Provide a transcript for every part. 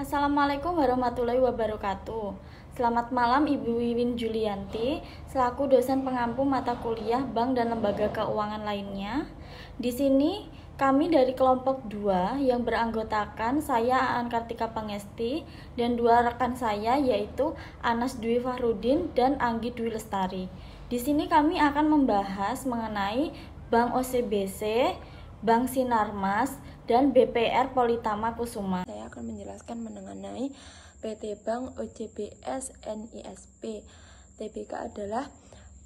Assalamualaikum warahmatullahi wabarakatuh. Selamat malam Ibu Wiwin Julianti, selaku dosen pengampu mata kuliah Bank dan Lembaga Keuangan lainnya. Di sini kami dari kelompok 2 yang beranggotakan saya Aan Kartika Pangesti dan 2 rekan saya yaitu Anas Dwi Fahrudin dan Anggi Dwi Lestari. Di sini kami akan membahas mengenai Bank OCBC, Bank Sinarmas, dan BPR Politama Kusuma. Saya akan menjelaskan mengenai PT Bank OCBS NISP. TBK adalah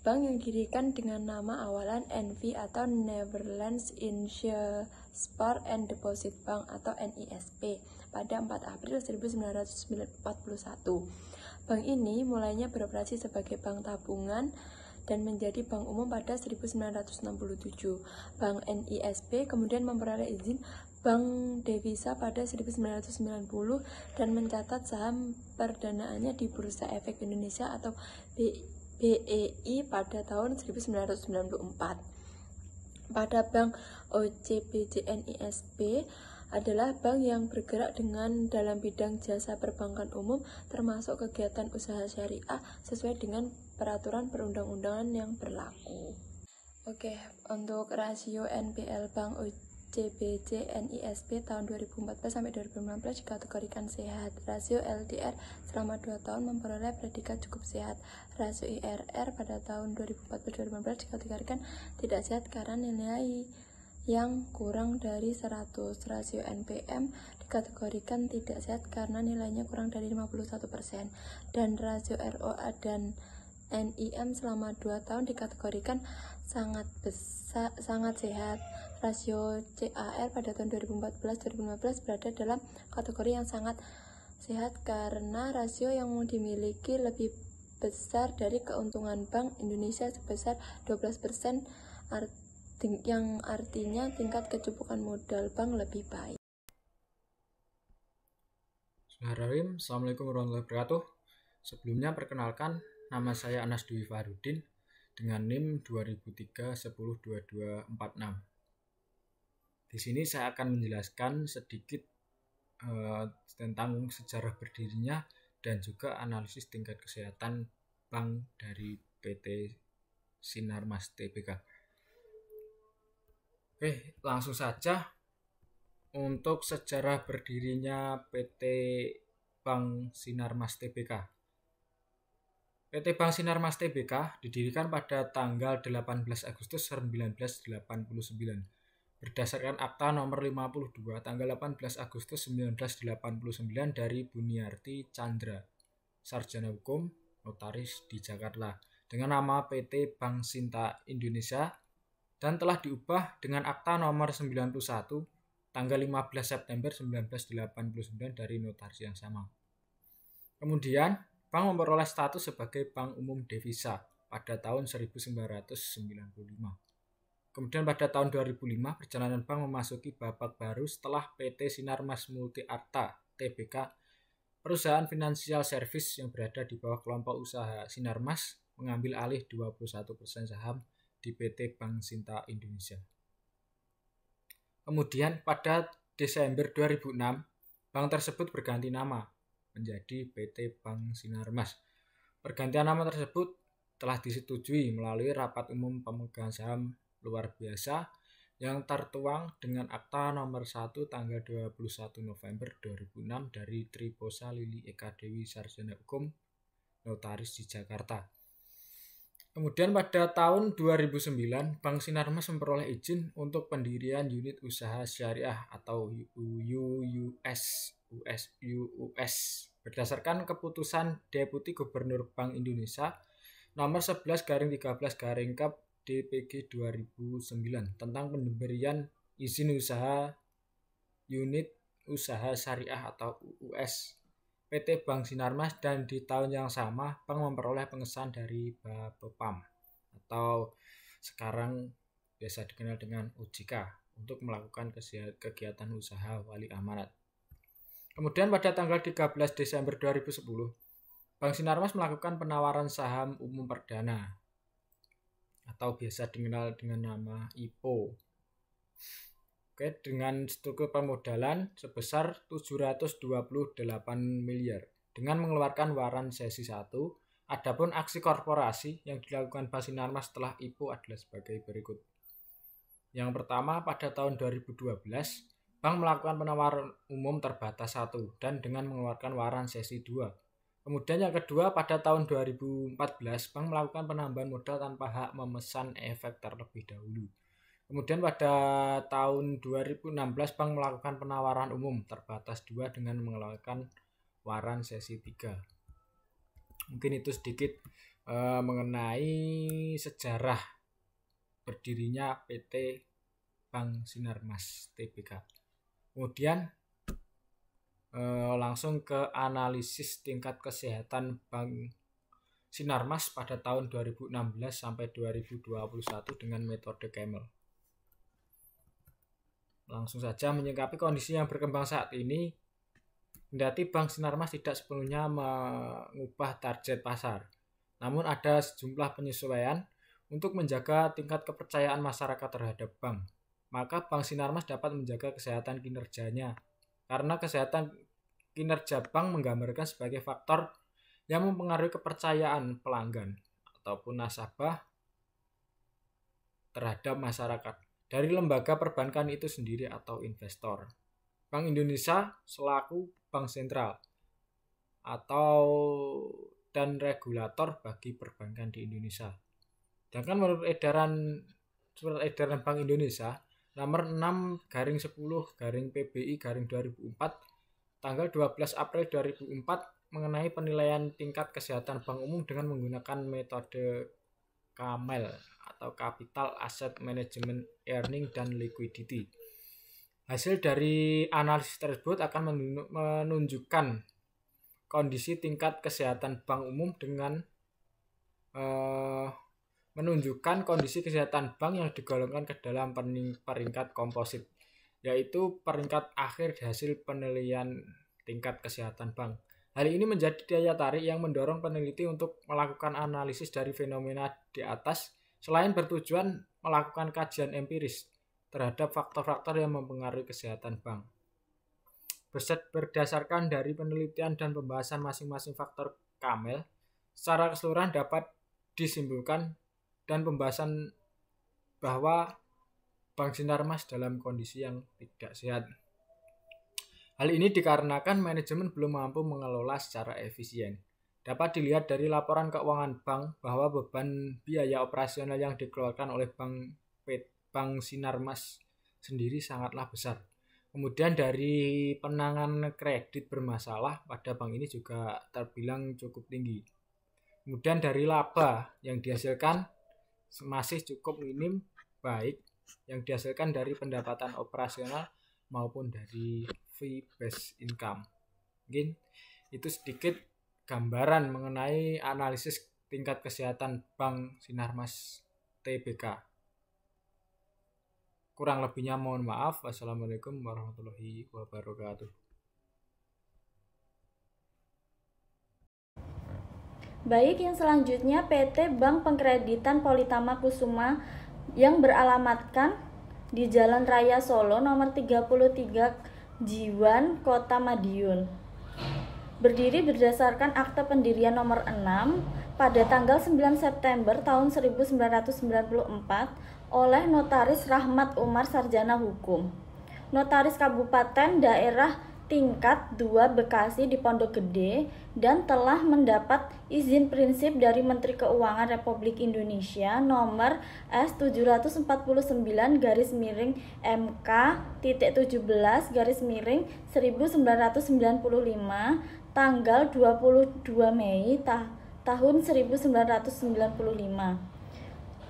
bank yang didirikan dengan nama awalan NV atau Netherlands Insurance and Deposit Bank atau NISP pada 4 April 1941. Bank ini mulainya beroperasi sebagai bank tabungan dan menjadi bank umum pada 1967. Bank NISP kemudian memperoleh izin bank devisa pada 1990 dan mencatat saham perdanaannya di Bursa Efek Indonesia atau BEI pada tahun 1994. Pada Bank OCBC NISP adalah bank yang bergerak dalam bidang jasa perbankan umum termasuk kegiatan usaha syariah sesuai dengan peraturan perundang-undangan yang berlaku. Oke, untuk rasio NPL Bank OCBC NISP tahun 2014 sampai 2015 dikategorikan sehat. Rasio LDR selama 2 tahun memperoleh predikat cukup sehat. Rasio IRR pada tahun 2014-2015 dikategorikan tidak sehat karena nilai yang kurang dari 100. Rasio NPM dikategorikan tidak sehat karena nilainya kurang dari 51%. Dan rasio ROA dan NIM selama 2 tahun dikategorikan sangat sehat. Rasio CAR pada tahun 2014-2015 berada dalam kategori yang sangat sehat karena rasio yang dimiliki lebih besar dari keuntungan Bank Indonesia sebesar 12%, yang artinya tingkat kecukupan modal bank lebih baik. Bismillahirrahmanirrahim. Assalamualaikum warahmatullahi wabarakatuh. Sebelumnya perkenalkan, nama saya Anas Dwi Fahrudin dengan NIM 2003-102246. Di sini saya akan menjelaskan sedikit tentang sejarah berdirinya dan juga analisis tingkat kesehatan bank dari PT Sinarmas TBK. Oke, langsung saja untuk sejarah berdirinya PT Bank Sinarmas TBK. PT Bank Sinarmas TBK didirikan pada tanggal 18 Agustus 1989 berdasarkan Akta Nomor 52 tanggal 18 Agustus 1989 dari Buniarti Chandra, Sarjana Hukum, Notaris di Jakarta, dengan nama PT Bank Sinta Indonesia, dan telah diubah dengan Akta Nomor 91 tanggal 15 September 1989 dari notaris yang sama. Kemudian, bank memperoleh status sebagai bank umum devisa pada tahun 1995. Kemudian pada tahun 2005, perjalanan bank memasuki babak baru setelah PT Sinarmas Multi Arta TBK, perusahaan finansial service yang berada di bawah kelompok usaha Sinarmas, mengambil alih 21% saham di PT Bank Sinta Indonesia. Kemudian pada Desember 2006, bank tersebut berganti nama menjadi PT Bank Sinarmas. Pergantian nama tersebut telah disetujui melalui rapat umum pemegang saham luar biasa yang tertuang dengan Akta Nomor 1 tanggal 21 November 2006 dari Triposa Lili Eka Dewi Sarjana Hukum, Notaris di Jakarta. Kemudian pada tahun 2009, Bank Sinarmas memperoleh izin untuk pendirian unit usaha syariah atau UUS berdasarkan keputusan Deputi Gubernur Bank Indonesia nomor 11/13/Kap DPG 2009 tentang pemberian izin usaha unit usaha syariah atau UUS PT Bank Sinarmas, dan di tahun yang sama bank memperoleh pengesahan dari Bapepam atau sekarang biasa dikenal dengan OJK untuk melakukan kegiatan usaha wali amanat. Kemudian pada tanggal 13 Desember 2010, Bank Sinarmas melakukan penawaran saham umum perdana atau biasa dikenal dengan nama IPO Oke, dengan struktur permodalan sebesar 728 miliar dengan mengeluarkan waran sesi 1. Adapun aksi korporasi yang dilakukan Bank Sinarmas setelah IPO adalah sebagai berikut. Yang pertama, pada tahun 2012, Bank melakukan penawaran umum terbatas 1 dan dengan mengeluarkan waran sesi 2. Kemudian yang kedua, pada tahun 2014, Bank melakukan penambahan modal tanpa hak memesan efek terlebih dahulu. Kemudian pada tahun 2016 Bank melakukan penawaran umum terbatas 2 dengan mengeluarkan waran sesi 3. Mungkin itu sedikit mengenai sejarah berdirinya PT Bank Sinarmas Tbk. Kemudian langsung ke analisis tingkat kesehatan Bank Sinarmas pada tahun 2016 sampai 2021 dengan metode Camel. Langsung saja menyikapi kondisi yang berkembang saat ini, kendati Bank Sinarmas tidak sepenuhnya mengubah target pasar, namun ada sejumlah penyesuaian untuk menjaga tingkat kepercayaan masyarakat terhadap bank. Maka Bank Sinarmas dapat menjaga kesehatan kinerjanya, karena kesehatan kinerja bank menggambarkan sebagai faktor yang mempengaruhi kepercayaan pelanggan ataupun nasabah terhadap masyarakat dari lembaga perbankan itu sendiri atau investor. Bank Indonesia selaku bank sentral dan regulator bagi perbankan di Indonesia. Sedangkan menurut surat edaran Bank Indonesia nomor 6/10/PBI/2004 tanggal 12 April 2004 mengenai penilaian tingkat kesehatan bank umum dengan menggunakan metode Camel atau Capital Asset Management, Earning, dan Liquidity. Hasil dari analisis tersebut akan menunjukkan kondisi tingkat kesehatan bank umum dengan menunjukkan kondisi kesehatan bank yang digolongkan ke dalam peringkat komposit, yaitu peringkat akhir hasil penilaian tingkat kesehatan bank. Hal ini menjadi daya tarik yang mendorong peneliti untuk melakukan analisis dari fenomena di atas, selain bertujuan melakukan kajian empiris terhadap faktor-faktor yang mempengaruhi kesehatan bank. Berdasarkan dari penelitian dan pembahasan masing-masing faktor Camel, secara keseluruhan dapat disimpulkan dan pembahasan bahwa Bank Sinarmas dalam kondisi yang tidak sehat. Hal ini dikarenakan manajemen belum mampu mengelola secara efisien. Dapat dilihat dari laporan keuangan bank bahwa beban biaya operasional yang dikeluarkan oleh Bank Sinarmas sendiri sangatlah besar. Kemudian dari penanganan kredit bermasalah pada bank ini juga terbilang cukup tinggi. Kemudian dari laba yang dihasilkan masih cukup minim, baik yang dihasilkan dari pendapatan operasional maupun dari fee based income. Mungkin itu sedikit gambaran mengenai analisis tingkat kesehatan Bank Sinarmas Tbk. Kurang lebihnya mohon maaf. Wassalamualaikum warahmatullahi wabarakatuh. Baik, yang selanjutnya PT Bank Pengkreditan Politama Kusuma yang beralamatkan di Jalan Raya Solo nomor 33 Jiwan, Kota Madiun. Berdiri berdasarkan akte pendirian nomor 6 pada tanggal 9 September tahun 1994 oleh Notaris Rahmat Umar Sarjana Hukum. Notaris Kabupaten Daerah tingkat 2 Bekasi di Pondok Gede dan telah mendapat izin prinsip dari Menteri Keuangan Republik Indonesia nomor S749-17/1995 tanggal 22 Mei tahun 1995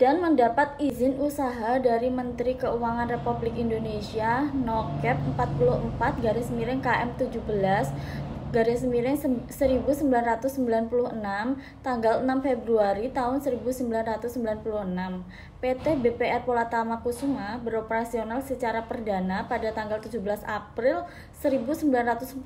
dan mendapat izin usaha dari Menteri Keuangan Republik Indonesia NOCAP 44-KM17-1996 tanggal 6 Februari tahun 1996. PT BPR Politama Kusuma beroperasional secara perdana pada tanggal 17 April 1996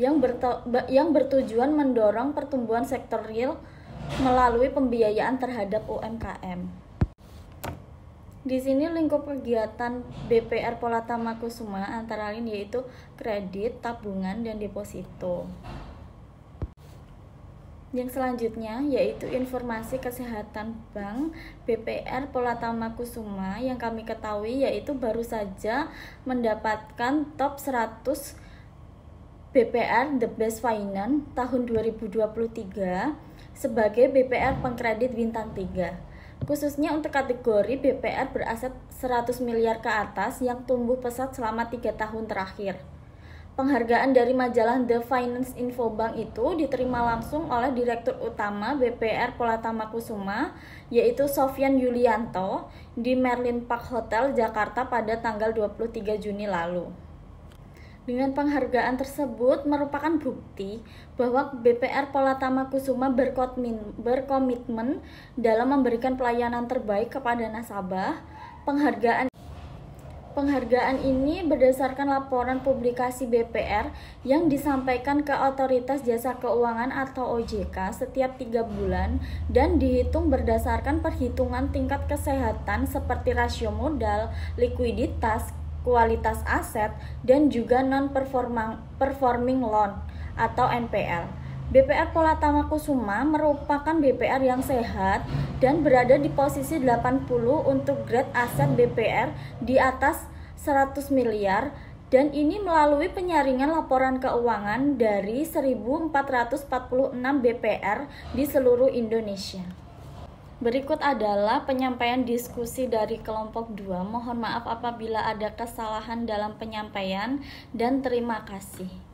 yang bertujuan mendorong pertumbuhan sektor real melalui pembiayaan terhadap UMKM. Di sini lingkup kegiatan BPR Polatama Kusuma antara lain yaitu kredit, tabungan, dan deposito. Yang selanjutnya yaitu informasi kesehatan Bank BPR Polatama Kusuma yang kami ketahui yaitu baru saja mendapatkan top 100 BPR The Best Finance tahun 2023 sebagai BPR pengkredit bintang 3. Khususnya untuk kategori BPR beraset 100 miliar ke atas yang tumbuh pesat selama 3 tahun terakhir. Penghargaan dari majalah The Finance Info Bank itu diterima langsung oleh Direktur Utama BPR Polatama Kusuma, yaitu Sofyan Yulianto, di Merlin Park Hotel, Jakarta pada tanggal 23 Juni lalu. Dengan penghargaan tersebut merupakan bukti bahwa BPR Polatama Kusuma berkomitmen dalam memberikan pelayanan terbaik kepada nasabah. Penghargaan ini berdasarkan laporan publikasi BPR yang disampaikan ke Otoritas Jasa Keuangan atau OJK setiap 3 bulan dan dihitung berdasarkan perhitungan tingkat kesehatan seperti rasio modal, likuiditas, kualitas aset, dan juga non-performing loan atau NPL. BPR Polatama Kusuma merupakan BPR yang sehat dan berada di posisi 80 untuk grade aset BPR di atas 100 miliar dan ini melalui penyaringan laporan keuangan dari 1446 BPR di seluruh Indonesia. Berikut adalah penyampaian diskusi dari kelompok 2. Mohon maaf apabila ada kesalahan dalam penyampaian dan terima kasih.